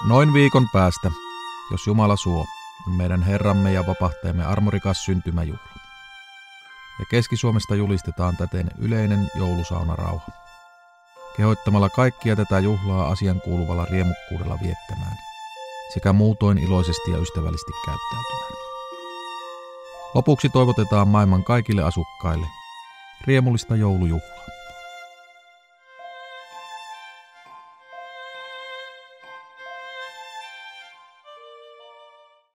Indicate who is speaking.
Speaker 1: Noin viikon päästä, jos Jumala suo, on meidän Herramme ja vapahtajamme armorikas syntymäjuhla. Ja Keski-Suomesta julistetaan täten yleinen joulusaunarauha, kehoittamalla kaikkia tätä juhlaa asian kuuluvalla riemukkuudella viettämään, sekä muutoin iloisesti ja ystävällisesti käyttäytymään. Lopuksi toivotetaan maailman kaikille asukkaille riemullista joulujuhlaa.